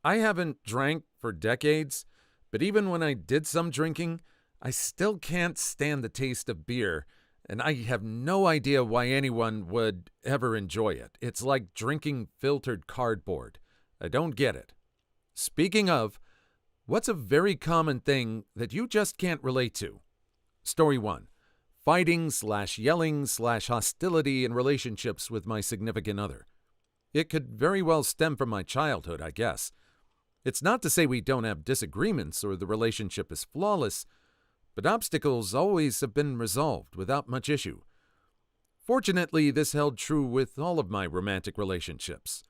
I haven't drank for decades, but even when I did some drinking, I still can't stand the taste of beer, and I have no idea why anyone would ever enjoy it. It's like drinking filtered cardboard. I don't get it. Speaking of, what's a very common thing that you just can't relate to? Story 1. Fighting/yelling/hostility in relationships with my significant other. It could very well stem from my childhood, I guess. It's not to say we don't have disagreements or the relationship is flawless, but obstacles always have been resolved without much issue. Fortunately, this held true with all of my romantic relationships.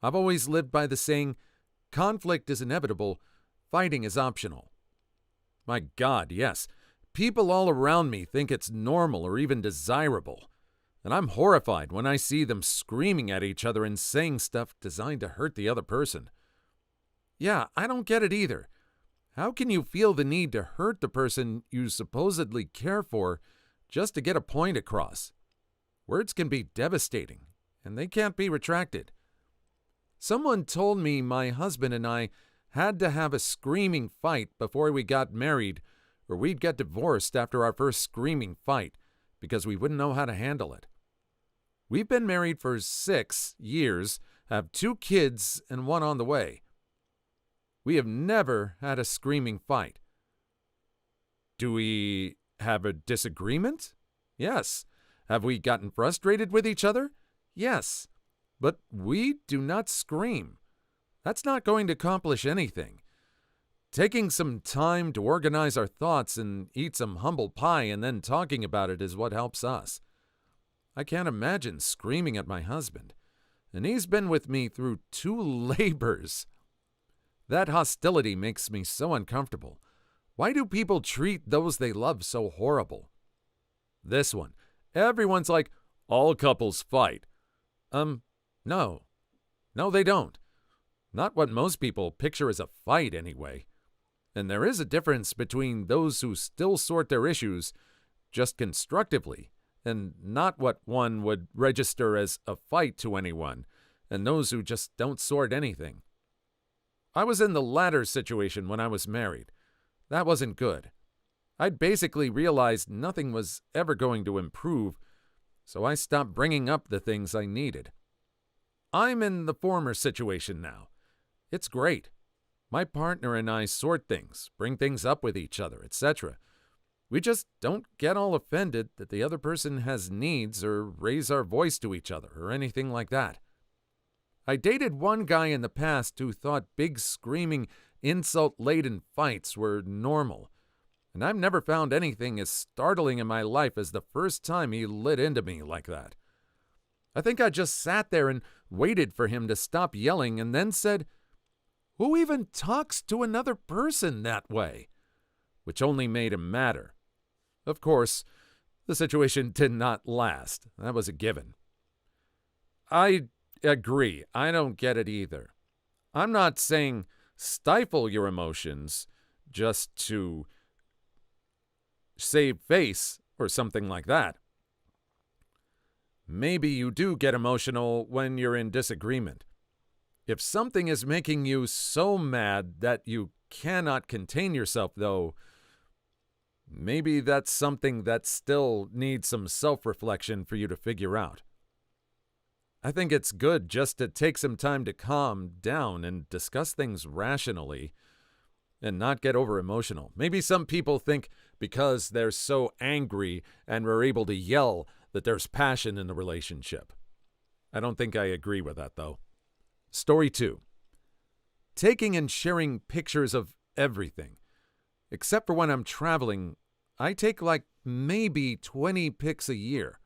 I've always lived by the saying, conflict is inevitable, fighting is optional. My God, yes. People all around me think it's normal or even desirable, and I'm horrified when I see them screaming at each other and saying stuff designed to hurt the other person. Yeah, I don't get it either. How can you feel the need to hurt the person you supposedly care for just to get a point across? Words can be devastating, and they can't be retracted. Someone told me my husband and I had to have a screaming fight before we got married, or we'd get divorced after our first screaming fight because we wouldn't know how to handle it. We've been married for 6 years, have 2 kids, and 1 on the way. We have never had a screaming fight. Do we have a disagreement? Yes. Have we gotten frustrated with each other? Yes. But we do not scream. That's not going to accomplish anything. Taking some time to organize our thoughts and eat some humble pie and then talking about it is what helps us. I can't imagine screaming at my husband, and he's been with me through 2 labors. That hostility makes me so uncomfortable. Why do people treat those they love so horrible? This one. Everyone's like, all couples fight. No. No, they don't. Not what most people picture as a fight, anyway. And there is a difference between those who still sort their issues just constructively and not what one would register as a fight to anyone, and those who just don't sort anything. I was in the latter situation when I was married. That wasn't good. I'd basically realized nothing was ever going to improve, so I stopped bringing up the things I needed. I'm in the former situation now. It's great. My partner and I sort things, bring things up with each other, etc. We just don't get all offended that the other person has needs or raise our voice to each other or anything like that. I dated one guy in the past who thought big screaming, insult-laden fights were normal, and I've never found anything as startling in my life as the first time he lit into me like that. I think I just sat there and waited for him to stop yelling and then said, "Who even talks to another person that way?" Which only made him madder. Of course, the situation did not last. That was a given. I agree. I don't get it either. I'm not saying stifle your emotions just to save face or something like that. Maybe you do get emotional when you're in disagreement. If something is making you so mad that you cannot contain yourself, though, maybe that's something that still needs some self-reflection for you to figure out. I think it's good just to take some time to calm down and discuss things rationally and not get over-emotional. Maybe some people think because they're so angry and are able to yell that there's passion in the relationship. I don't think I agree with that, though. Story 2. Taking and sharing pictures of everything. Except for when I'm traveling, I take like maybe 20 pics a year.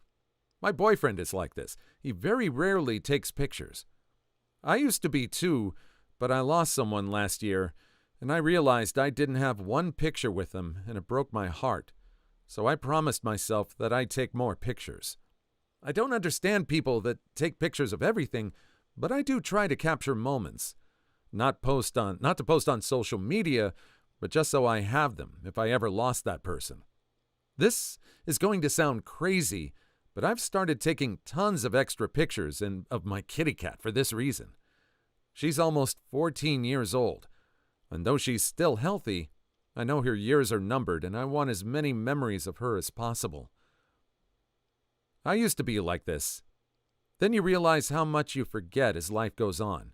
My boyfriend is like this. He very rarely takes pictures. I used to be too, but I lost someone last year, and I realized I didn't have one picture with them, and it broke my heart. So I promised myself that I'd take more pictures. I don't understand people that take pictures of everything, but I do try to capture moments. Not to post on social media, but just so I have them if I ever lost that person. This is going to sound crazy, but I've started taking tons of extra pictures of my kitty cat for this reason. She's almost 14 years old, and though she's still healthy, I know her years are numbered and I want as many memories of her as possible. I used to be like this. Then you realize how much you forget as life goes on.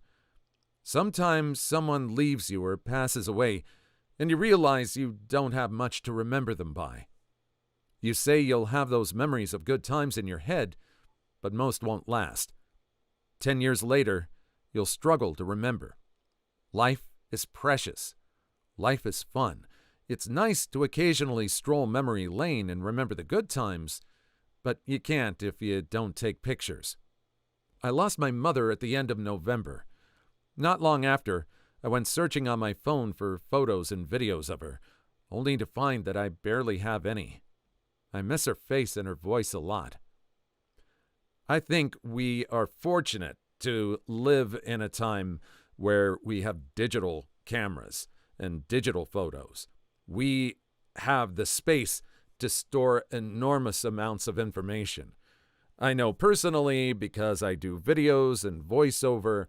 Sometimes someone leaves you or passes away, and you realize you don't have much to remember them by. You say you'll have those memories of good times in your head, but most won't last. 10 years later, you'll struggle to remember. Life is precious. Life is fun. It's nice to occasionally stroll memory lane and remember the good times, but you can't if you don't take pictures. I lost my mother at the end of November. Not long after, I went searching on my phone for photos and videos of her, only to find that I barely have any. I miss her face and her voice a lot. I think we are fortunate to live in a time where we have digital cameras and digital photos. We have the space to store enormous amounts of information. I know personally, because I do videos and voiceover,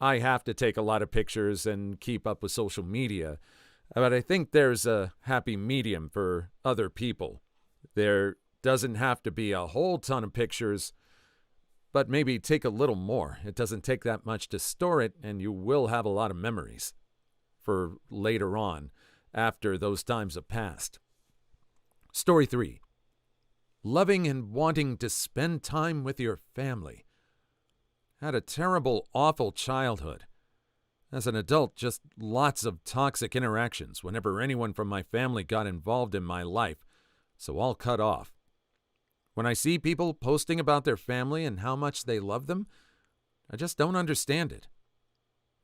I have to take a lot of pictures and keep up with social media, but I think there's a happy medium for other people. There doesn't have to be a whole ton of pictures, but maybe take a little more. It doesn't take that much to store it, and you will have a lot of memories for later on, after those times have passed. Story 3. Loving and wanting to spend time with your family. Had a terrible, awful childhood. As an adult, just lots of toxic interactions whenever anyone from my family got involved in my life, so all cut off. When I see people posting about their family and how much they love them, I just don't understand it.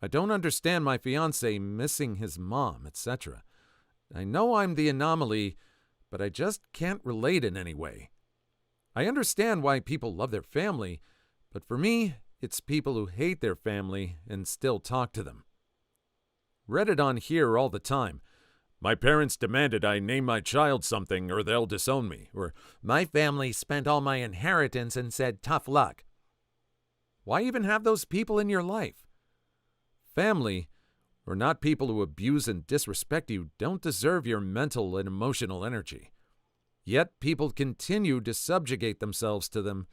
I don't understand my fiancé missing his mom, etc. I know I'm the anomaly, but I just can't relate in any way. I understand why people love their family, but for me, it's people who hate their family and still talk to them. Read it on here all the time. My parents demanded I name my child something or they'll disown me. Or, my family spent all my inheritance and said tough luck. Why even have those people in your life? Family, or not people who abuse and disrespect you, don't deserve your mental and emotional energy. Yet people continue to subjugate themselves to them,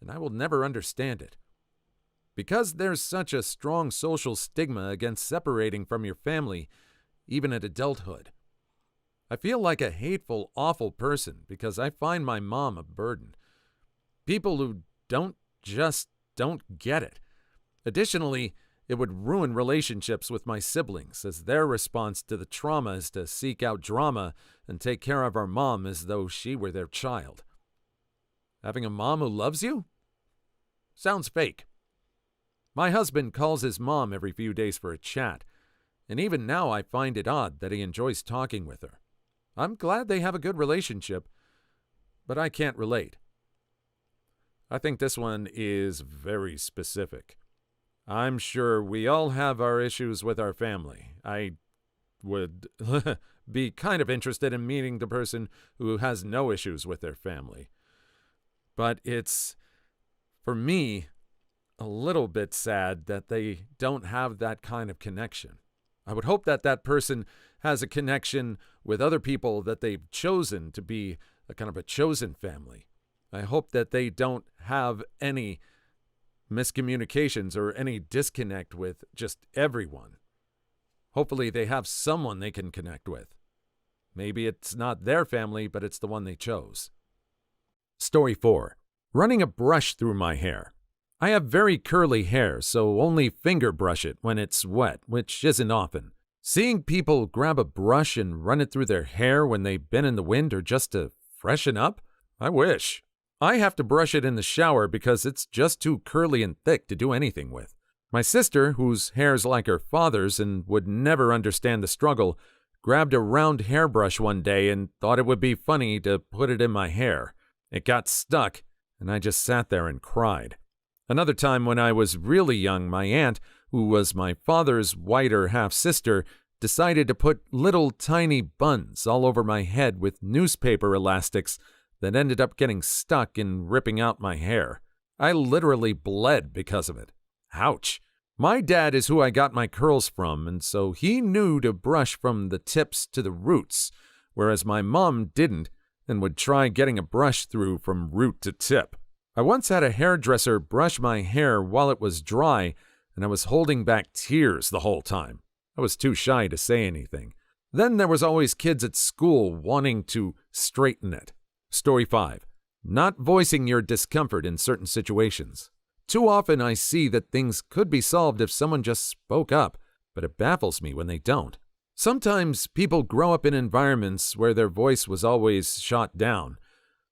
and I will never understand it. Because there's such a strong social stigma against separating from your family, even at adulthood. I feel like a hateful, awful person because I find my mom a burden. People who don't get it. Additionally, it would ruin relationships with my siblings, as their response to the trauma is to seek out drama and take care of our mom as though she were their child. Having a mom who loves you? Sounds fake. My husband calls his mom every few days for a chat, and even now I find it odd that he enjoys talking with her. I'm glad they have a good relationship, but I can't relate. I think this one is very specific. I'm sure we all have our issues with our family. I would be kind of interested in meeting the person who has no issues with their family. But it's, for me, a little bit sad that they don't have that kind of connection. I would hope that that person has a connection with other people that they've chosen to be a kind of a chosen family. I hope that they don't have any miscommunications or any disconnect with just everyone. Hopefully they have someone they can connect with. Maybe it's not their family, but it's the one they chose. Story 4. Running a brush through my hair. I have very curly hair, so only finger brush it when it's wet, which isn't often. Seeing people grab a brush and run it through their hair when they've been in the wind or just to freshen up? I wish. I have to brush it in the shower because it's just too curly and thick to do anything with. My sister, whose hair's like her father's and would never understand the struggle, grabbed a round hairbrush one day and thought it would be funny to put it in my hair. It got stuck, and I just sat there and cried. Another time when I was really young, my aunt, who was my father's whiter half-sister, decided to put little tiny buns all over my head with newspaper elastics that ended up getting stuck and ripping out my hair. I literally bled because of it. Ouch. My dad is who I got my curls from, and so he knew to brush from the tips to the roots, whereas my mom didn't and would try getting a brush through from root to tip. I once had a hairdresser brush my hair while it was dry, and I was holding back tears the whole time. I was too shy to say anything. Then there was always kids at school wanting to straighten it. Story 5. Not voicing your discomfort in certain situations. Too often I see that things could be solved if someone just spoke up, but it baffles me when they don't. Sometimes people grow up in environments where their voice was always shot down,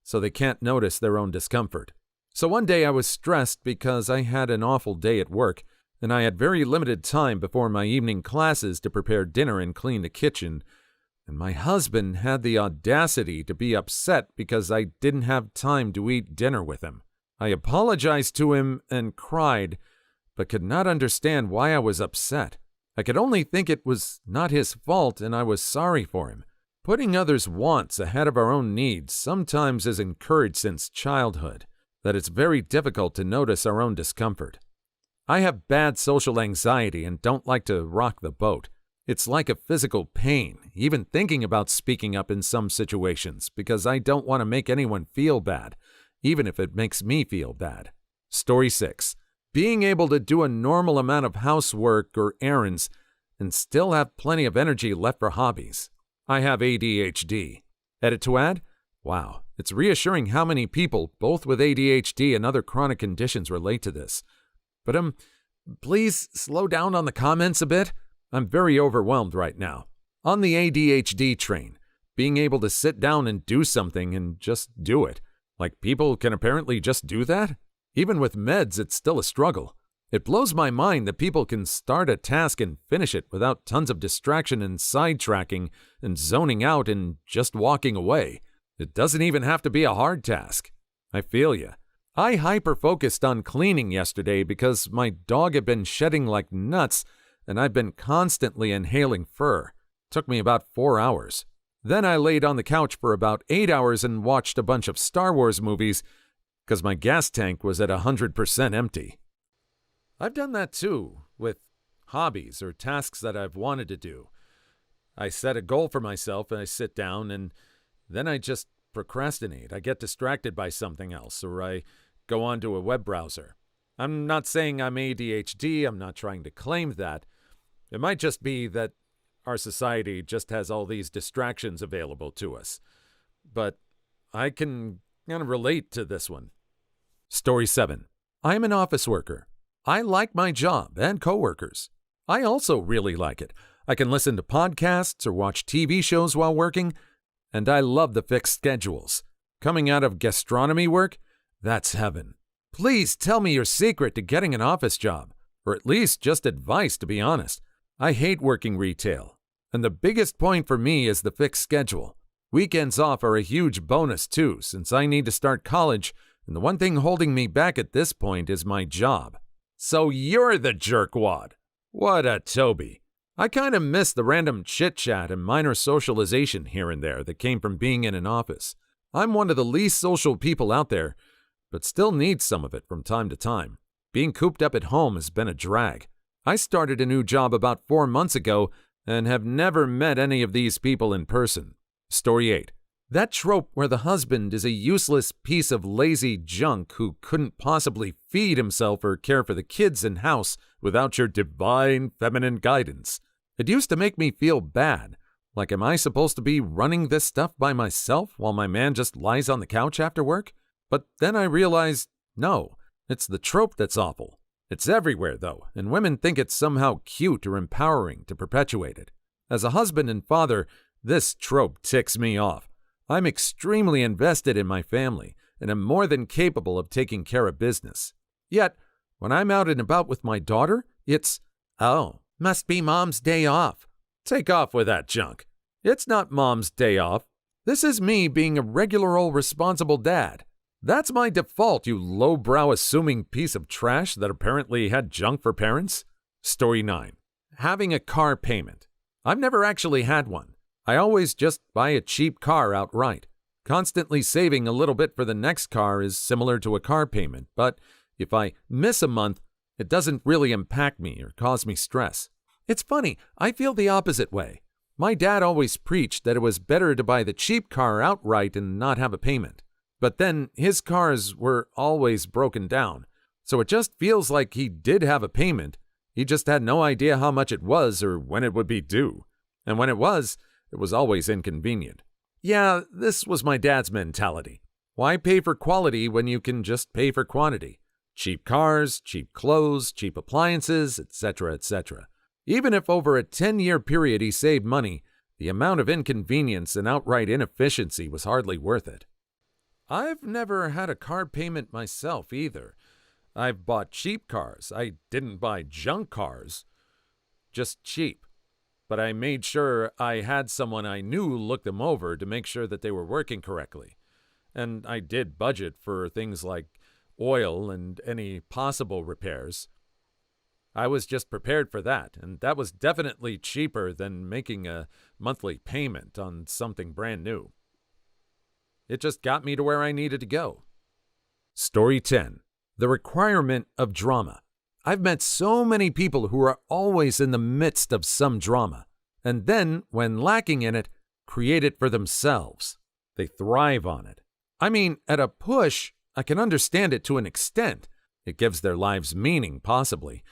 so they can't notice their own discomfort. So one day I was stressed because I had an awful day at work, and I had very limited time before my evening classes to prepare dinner and clean the kitchen, and my husband had the audacity to be upset because I didn't have time to eat dinner with him. I apologized to him and cried, but could not understand why I was upset. I could only think it was not his fault and I was sorry for him. Putting others' wants ahead of our own needs sometimes is encouraged since childhood, that it's very difficult to notice our own discomfort. I have bad social anxiety and don't like to rock the boat. It's like a physical pain, even thinking about speaking up in some situations, because I don't want to make anyone feel bad, even if it makes me feel bad. Story 6. Being able to do a normal amount of housework or errands and still have plenty of energy left for hobbies. I have ADHD. Edit to add? Wow, it's reassuring how many people, both with ADHD and other chronic conditions, relate to this. But please slow down on the comments a bit. I'm very overwhelmed right now. On the ADHD train, being able to sit down and do something and just do it. Like people can apparently just do that? Even with meds, it's still a struggle. It blows my mind that people can start a task and finish it without tons of distraction and sidetracking and zoning out and just walking away. It doesn't even have to be a hard task. I feel ya. I hyper-focused on cleaning yesterday because my dog had been shedding like nuts and I've been constantly inhaling fur. Took me about 4 hours. Then I laid on the couch for about 8 hours and watched a bunch of Star Wars movies because my gas tank was at 100% empty. I've done that too, with hobbies or tasks that I've wanted to do. I set a goal for myself and I sit down and then I just procrastinate. I get distracted by something else or I go onto a web browser. I'm not saying I'm ADHD, I'm not trying to claim that. It might just be that our society just has all these distractions available to us. But I can kind of relate to this one. Story 7. I'm an office worker. I like my job and coworkers. I also really like it. I can listen to podcasts or watch TV shows while working, and I love the fixed schedules. Coming out of gastronomy work, that's heaven. Please tell me your secret to getting an office job, or at least just advice, to be honest. I hate working retail, and the biggest point for me is the fixed schedule. Weekends off are a huge bonus too, since I need to start college, and the one thing holding me back at this point is my job. So you're the jerkwad. What a Toby. I kind of miss the random chit-chat and minor socialization here and there that came from being in an office. I'm one of the least social people out there, but still need some of it from time to time. Being cooped up at home has been a drag. I started a new job about 4 months ago and have never met any of these people in person. Story 8. That trope where the husband is a useless piece of lazy junk who couldn't possibly feed himself or care for the kids and house without your divine feminine guidance. It used to make me feel bad. Like, am I supposed to be running this stuff by myself while my man just lies on the couch after work? But then I realized, no, it's the trope that's awful. It's everywhere, though, and women think it's somehow cute or empowering to perpetuate it. As a husband and father, this trope ticks me off. I'm extremely invested in my family and am more than capable of taking care of business. Yet, when I'm out and about with my daughter, it's, oh, must be Mom's day off. Take off with that junk. It's not Mom's day off. This is me being a regular old responsible dad. That's my default, you lowbrow assuming piece of trash that apparently had junk for parents. Story 9. Having a car payment. I've never actually had one. I always just buy a cheap car outright. Constantly saving a little bit for the next car is similar to a car payment, but if I miss a month, It doesn't really impact me or cause me stress. It's funny, I feel the opposite way. My dad always preached that it was better to buy the cheap car outright and not have a payment. But then his cars were always broken down, so it just feels like he did have a payment. He just had no idea how much it was or when it would be due. And when it was always inconvenient. Yeah, this was my dad's mentality. Why pay for quality when you can just pay for quantity? Cheap cars, cheap clothes, cheap appliances, etc., etc. Even if over a 10-year period he saved money, the amount of inconvenience and outright inefficiency was hardly worth it. I've never had a car payment myself either. I've bought cheap cars. I didn't buy junk cars. Just cheap. But I made sure I had someone I knew look them over to make sure that they were working correctly. And I did budget for things like oil and any possible repairs. I was just prepared for that, and that was definitely cheaper than making a monthly payment on something brand new. It just got me to where I needed to go. Story 10. The requirement of drama. I've met so many people who are always in the midst of some drama, and then, when lacking in it, create it for themselves. They thrive on it. I mean, at a push, I can understand it to an extent. It gives their lives meaning, possibly.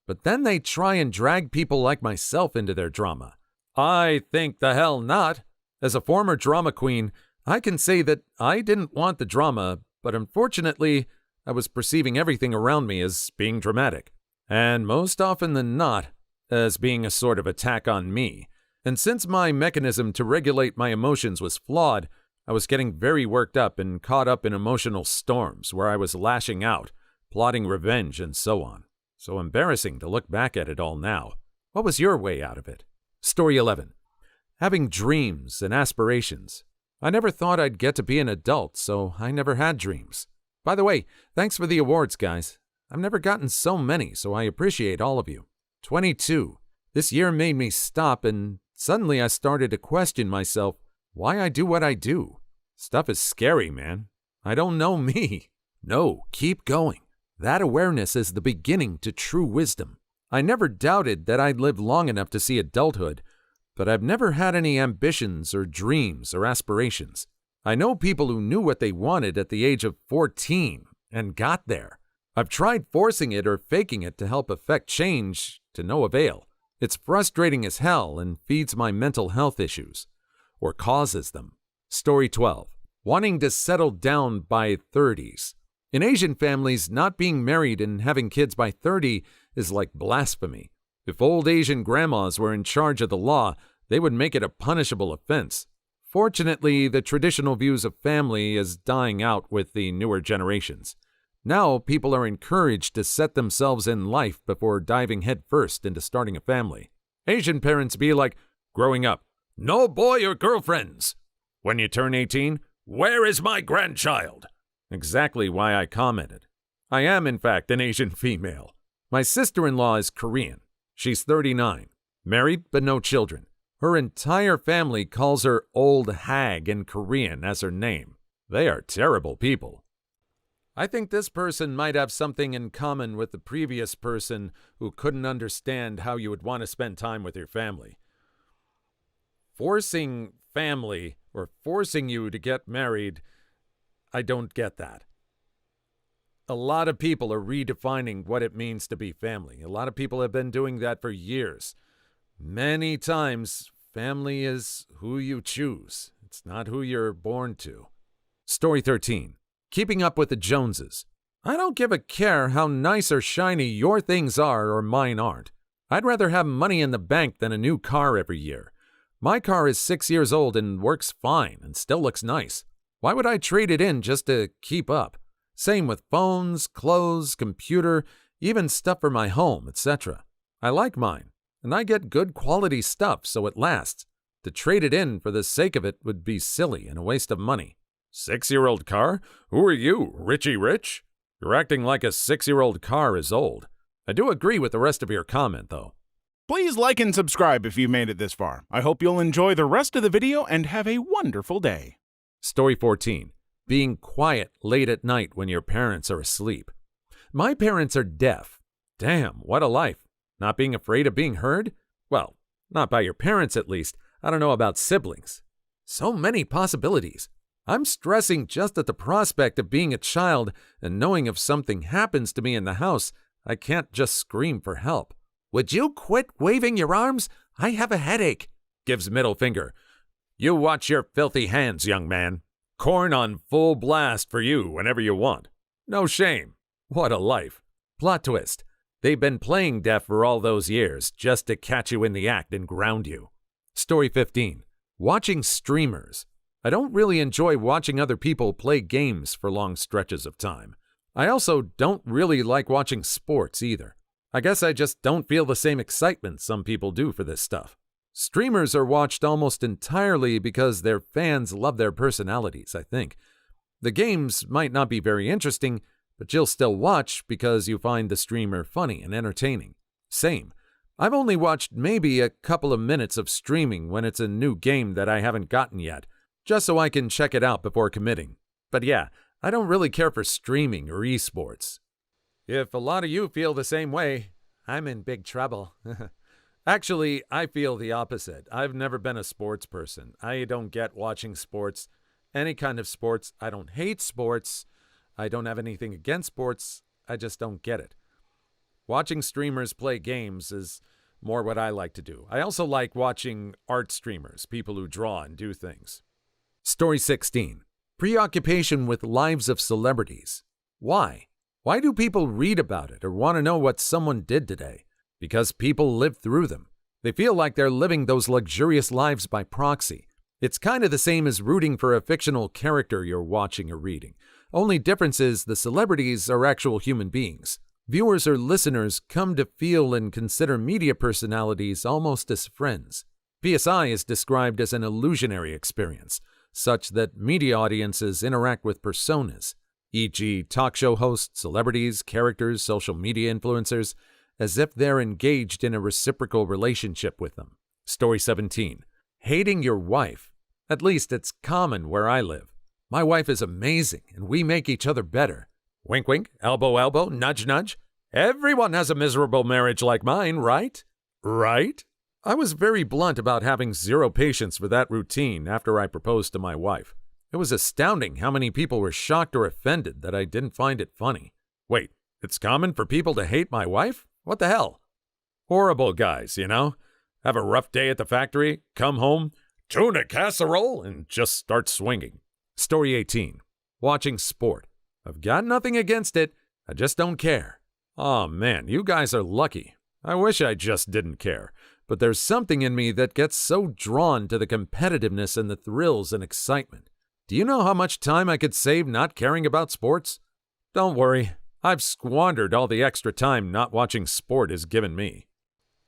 But then they try and drag people like myself into their drama. I think the hell not. As a former drama queen, I can say that I didn't want the drama, but unfortunately, I was perceiving everything around me as being dramatic. And most often than not, as being a sort of attack on me. And since my mechanism to regulate my emotions was flawed, I was getting very worked up and caught up in emotional storms where I was lashing out, plotting revenge, and so on. So embarrassing to look back at it all now. What was your way out of it? Story 11. Having dreams and aspirations. I never thought I'd get to be an adult, so I never had dreams. By the way, thanks for the awards, guys. I've never gotten so many, so I appreciate all of you. 22. This year made me stop, and suddenly I started to question myself why I do what I do. Stuff is scary, man. I don't know me. No, keep going. That awareness is the beginning to true wisdom. I never doubted that I'd live long enough to see adulthood, but I've never had any ambitions or dreams or aspirations. I know people who knew what they wanted at the age of 14 and got there. I've tried forcing it or faking it to help affect change to no avail. It's frustrating as hell and feeds my mental health issues. Or causes them. Story 12. Wanting to settle down by 30s. In Asian families, not being married and having kids by 30 is like blasphemy. If old Asian grandmas were in charge of the law, they would make it a punishable offense. Fortunately, the traditional views of family is dying out with the newer generations. Now, people are encouraged to set themselves in life before diving headfirst into starting a family. Asian parents be like, growing up, no boy or girlfriends. When you turn 18, where is my grandchild? Exactly why I commented. I am, in fact, an Asian female. My sister-in-law is Korean. She's 39, married but no children. Her entire family calls her Old Hag in Korean as her name. They are terrible people. I think this person might have something in common with the previous person who couldn't understand how you would want to spend time with your family. Forcing family or forcing you to get married, I don't get that. A lot of people are redefining what it means to be family. A lot of people have been doing that for years. Many times, family is who you choose. It's not who you're born to. Story 13. Keeping up with the Joneses. I don't give a care how nice or shiny your things are or mine aren't. I'd rather have money in the bank than a new car every year. My car is 6 years old and works fine and still looks nice. Why would I trade it in just to keep up? Same with phones, clothes, computer, even stuff for my home, etc. I like mine, and I get good quality stuff so it lasts. To trade it in for the sake of it would be silly and a waste of money. 6-year-old car? Who are you, Richie Rich? You're acting like a 6-year-old car is old. I do agree with the rest of your comment, though. Please like and subscribe if you made it this far. I hope you'll enjoy the rest of the video and have a wonderful day. Story 14. Being quiet late at night when your parents are asleep. My parents are deaf. Damn, what a life. Not being afraid of being heard? Well, not by your parents at least. I don't know about siblings. So many possibilities. I'm stressing just at the prospect of being a child and knowing if something happens to me in the house, I can't just scream for help. Would you quit waving your arms? I have a headache. Gives middle finger. You watch your filthy hands, young man. Corn on full blast for you whenever you want. No shame. What a life. Plot twist. They've been playing deaf for all those years just to catch you in the act and ground you. Story 15. Watching streamers. I don't really enjoy watching other people play games for long stretches of time. I also don't really like watching sports either. I guess I just don't feel the same excitement some people do for this stuff. Streamers are watched almost entirely because their fans love their personalities, I think. The games might not be very interesting, but you'll still watch because you find the streamer funny and entertaining. Same. I've only watched maybe a couple of minutes of streaming when it's a new game that I haven't gotten yet, just so I can check it out before committing. But yeah, I don't really care for streaming or esports. If a lot of you feel the same way, I'm in big trouble. Actually, I feel the opposite. I've never been a sports person. I don't get watching sports, any kind of sports. I don't hate sports. I don't have anything against sports. I just don't get it. Watching streamers play games is more what I like to do. I also like watching art streamers, people who draw and do things. Story 16. Preoccupation with lives of celebrities. Why? Why do people read about it or want to know what someone did today? Because people live through them. They feel like they're living those luxurious lives by proxy. It's kind of the same as rooting for a fictional character you're watching or reading. Only difference is the celebrities are actual human beings. Viewers or listeners come to feel and consider media personalities almost as friends. PSI is described as an illusionary experience, such that media audiences interact with personas, e.g. talk show hosts, celebrities, characters, social media influencers, as if they're engaged in a reciprocal relationship with them. Story 17. Hating your wife. At least it's common where I live. My wife is amazing, and we make each other better. Wink, wink, elbow, elbow, nudge, nudge. Everyone has a miserable marriage like mine, right? Right? I was very blunt about having zero patience for that routine after I proposed to my wife. It was astounding how many people were shocked or offended that I didn't find it funny. Wait, it's common for people to hate my wife? What the hell? Horrible guys, you know? Have a rough day at the factory, come home, tuna casserole, and just start swinging. Story 18. Watching sport. I've got nothing against it. I just don't care. Oh man, you guys are lucky. I wish I just didn't care. But there's something in me that gets so drawn to the competitiveness and the thrills and excitement. Do you know how much time I could save not caring about sports? Don't worry. I've squandered all the extra time not watching sport has given me.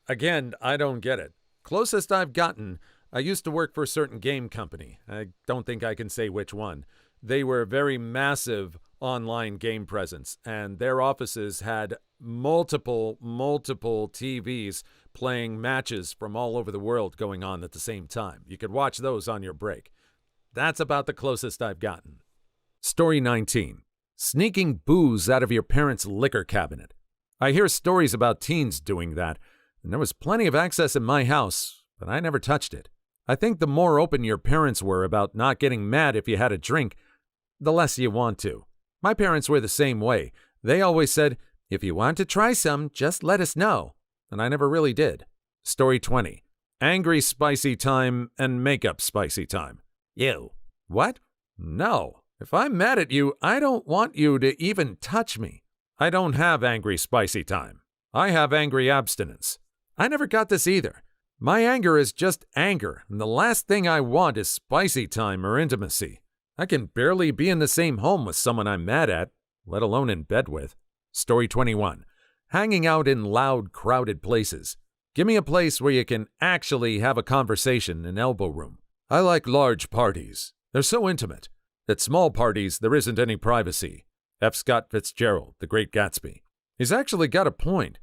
Again, I don't get it. Closest I've gotten, I used to work for a certain game company. I don't think I can say which one. They were a very massive online game presence, and their offices had multiple TVs playing matches from all over the world going on at the same time. You could watch those on your break. That's about the closest I've gotten. Story 19. Sneaking booze out of your parents' liquor cabinet. I hear stories about teens doing that, and there was plenty of access in my house, but I never touched it. I think the more open your parents were about not getting mad if you had a drink, the less you want to. My parents were the same way. They always said, if you want to try some, just let us know. And I never really did. Story 20. Angry spicy time and makeup spicy time. You. What? No. If I'm mad at you, I don't want you to even touch me. I don't have angry spicy time. I have angry abstinence. I never got this either. My anger is just anger, and the last thing I want is spicy time or intimacy. I can barely be in the same home with someone I'm mad at, let alone in bed with. Story 21. Hanging out in loud, crowded places. Give me a place where you can actually have a conversation in elbow room. I like large parties. They're so intimate. At small parties, there isn't any privacy. F. Scott Fitzgerald, The Great Gatsby. He's actually got a point.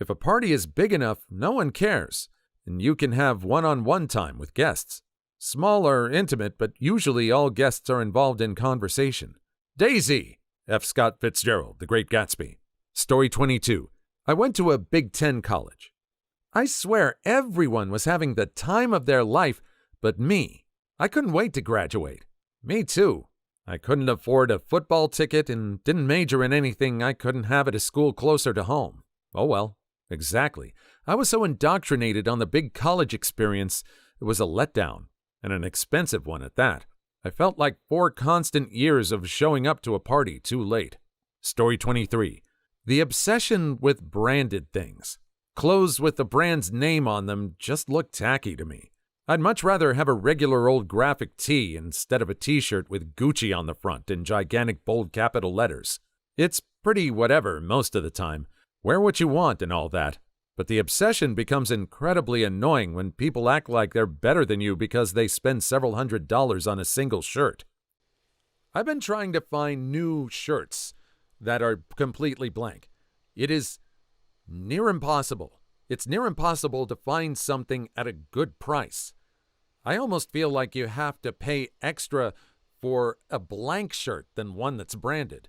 If a party is big enough, no one cares, and you can have one-on-one time with guests. Small or intimate, but usually all guests are involved in conversation. Daisy! F. Scott Fitzgerald, The Great Gatsby. Story 22. I went to a Big Ten college. I swear everyone was having the time of their life, but me. I couldn't wait to graduate. Me too. I couldn't afford a football ticket and didn't major in anything I couldn't have at a school closer to home. Oh well, exactly. I was so indoctrinated on the big college experience, it was a letdown, and an expensive one at that. I felt like 4 constant years of showing up to a party too late. Story 23. The obsession with branded things. Clothes with the brand's name on them just look tacky to me. I'd much rather have a regular old graphic tee instead of a t-shirt with Gucci on the front in gigantic bold capital letters. It's pretty whatever most of the time. Wear what you want and all that. But the obsession becomes incredibly annoying when people act like they're better than you because they spend several $100s on a single shirt. I've been trying to find new shirts that are completely blank. It is near impossible. It's near impossible to find something at a good price. I almost feel like you have to pay extra for a blank shirt than one that's branded.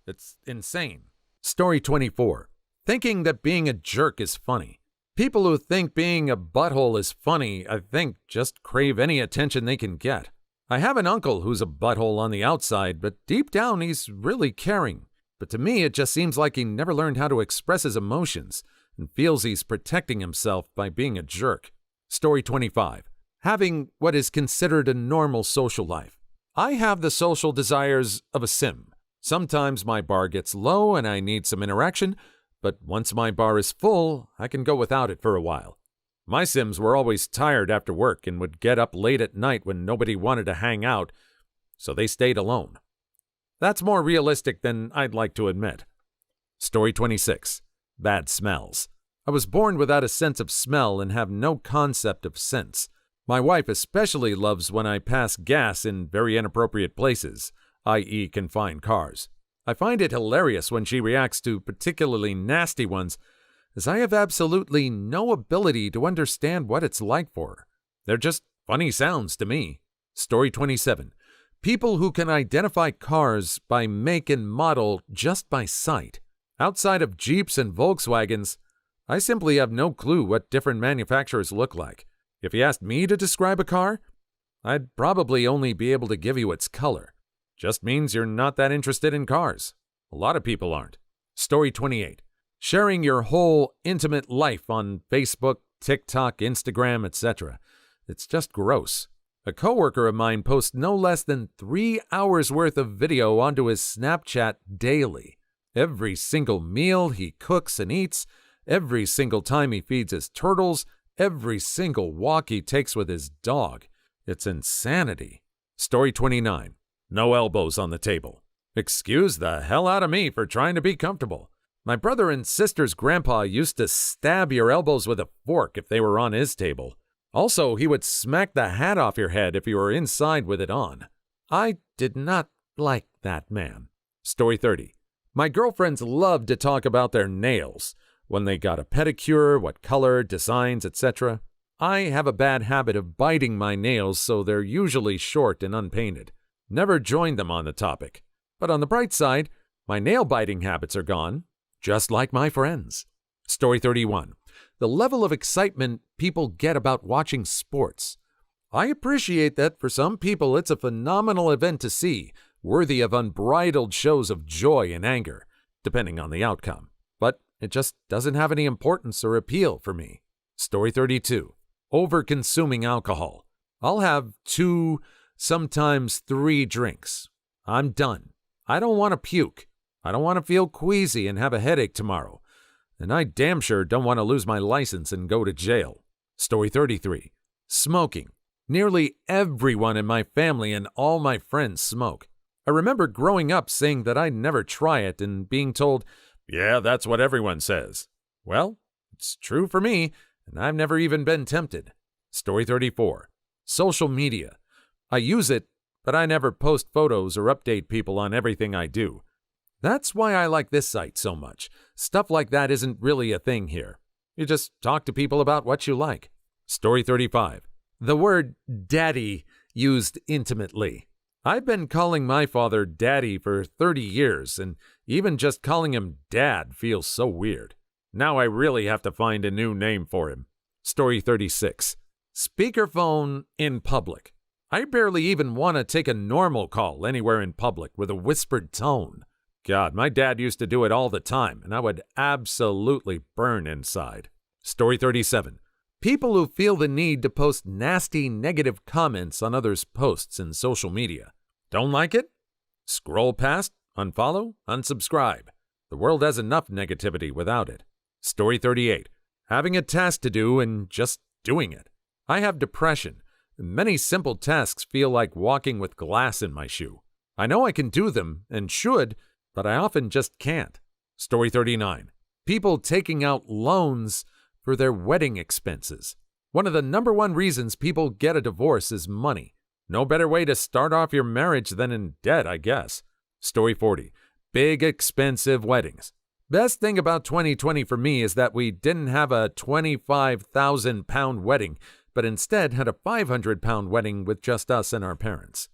It's insane. Story 24. Thinking that being a jerk is funny. People who think being a butthole is funny, I think, just crave any attention they can get. I have an uncle who's a butthole on the outside, but deep down he's really caring. But to me, it just seems like he never learned how to express his emotions and feels he's protecting himself by being a jerk. Story 25. Having what is considered a normal social life. I have the social desires of a sim. Sometimes my bar gets low and I need some interaction, but once my bar is full, I can go without it for a while. My sims were always tired after work and would get up late at night when nobody wanted to hang out, so they stayed alone. That's more realistic than I'd like to admit. Story 26. Bad smells. I was born without a sense of smell and have no concept of scents. My wife especially loves when I pass gas in very inappropriate places, i.e. confined cars. I find it hilarious when she reacts to particularly nasty ones, as I have absolutely no ability to understand what it's like for her. They're just funny sounds to me. Story 27. People who can identify cars by make and model just by sight. Outside of Jeeps and Volkswagens, I simply have no clue what different manufacturers look like. If you asked me to describe a car, I'd probably only be able to give you its color. Just means you're not that interested in cars. A lot of people aren't. Story 28. Sharing your whole intimate life on Facebook, TikTok, Instagram, etc. It's just gross. A coworker of mine posts no less than 3 hours worth of video onto his Snapchat daily. Every single meal he cooks and eats, every single time he feeds his turtles, every single walk he takes with his dog. It's insanity. Story 29. No elbows on the table. Excuse the hell out of me for trying to be comfortable. My brother and sister's grandpa used to stab your elbows with a fork if they were on his table. Also, he would smack the hat off your head if you were inside with it on. I did not like that man. Story 30. My girlfriends love to talk about their nails, when they got a pedicure, what color, designs, etc. I have a bad habit of biting my nails, so they're usually short and unpainted. Never joined them on the topic. But on the bright side, my nail-biting habits are gone, just like my friends. Story 31. The level of excitement people get about watching sports. I appreciate that for some people it's a phenomenal event to see, worthy of unbridled shows of joy and anger, depending on the outcome. But it just doesn't have any importance or appeal for me. Story 32. Over-consuming alcohol. I'll have 2, sometimes 3 drinks. I'm done. I don't want to puke. I don't want to feel queasy and have a headache tomorrow. And I damn sure don't want to lose my license and go to jail. Story 33. Smoking. Nearly everyone in my family and all my friends smoke. I remember growing up saying that I'd never try it and being told, yeah, that's what everyone says. Well, it's true for me, and I've never even been tempted. Story 34. Social media. I use it, but I never post photos or update people on everything I do. That's why I like this site so much. Stuff like that isn't really a thing here. You just talk to people about what you like. Story 35. The word daddy used intimately. I've been calling my father daddy for 30 years, and even just calling him dad feels so weird. Now I really have to find a new name for him. Story 36. Speakerphone in public. I barely even want to take a normal call anywhere in public with a whispered tone. God, my dad used to do it all the time, and I would absolutely burn inside. Story 37. People who feel the need to post nasty, negative comments on others' posts in social media. Don't like it? Scroll past, unfollow, unsubscribe. The world has enough negativity without it. Story 38. Having a task to do and just doing it. I have depression. Many simple tasks feel like walking with glass in my shoe. I know I can do them and should, but I often just can't. Story 39. People taking out loans for their wedding expenses. One of the number one reasons people get a divorce is money. No better way to start off your marriage than in debt, I guess. Story 40. Big expensive weddings. Best thing about 2020 for me is that we didn't have a 25,000-pound wedding, but instead had a 500-pound wedding with just us and our parents.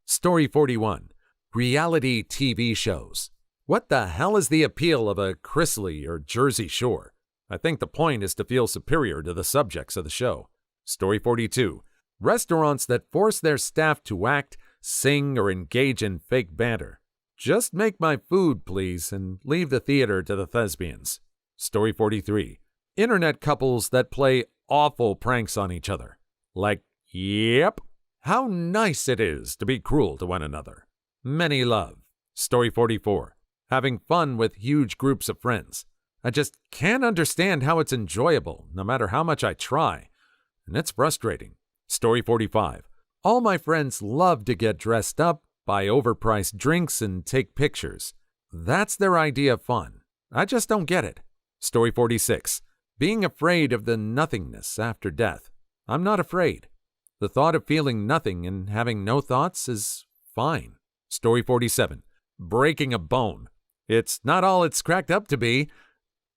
Story 41. Reality TV shows. What the hell is the appeal of a Chrisley or Jersey Shore? I think the point is to feel superior to the subjects of the show. Story 42. Restaurants that force their staff to act, sing, or engage in fake banter. Just make my food, please, and leave the theater to the thespians. Story 43. Internet couples that play awful pranks on each other. Like, yep, how nice it is to be cruel to one another. Many love. Story 44. Having fun with huge groups of friends. I just can't understand how it's enjoyable, no matter how much I try. And it's frustrating. Story 45. All my friends love to get dressed up, buy overpriced drinks, and take pictures. That's their idea of fun. I just don't get it. Story 46. Being afraid of the nothingness after death. I'm not afraid. The thought of feeling nothing and having no thoughts is fine. Story 47. Breaking a bone. It's not all it's cracked up to be.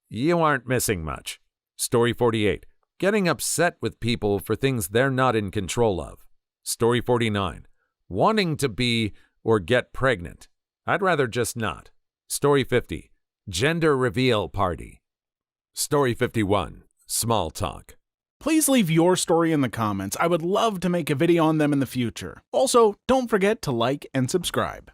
You aren't missing much. Story 48. Getting upset with people for things they're not in control of. Story 49. Wanting to be or get pregnant. I'd rather just not. Story 50. Gender reveal party. Story 51. Small talk. Please leave your story in the comments. I would love to make a video on them in the future. Also, don't forget to like and subscribe.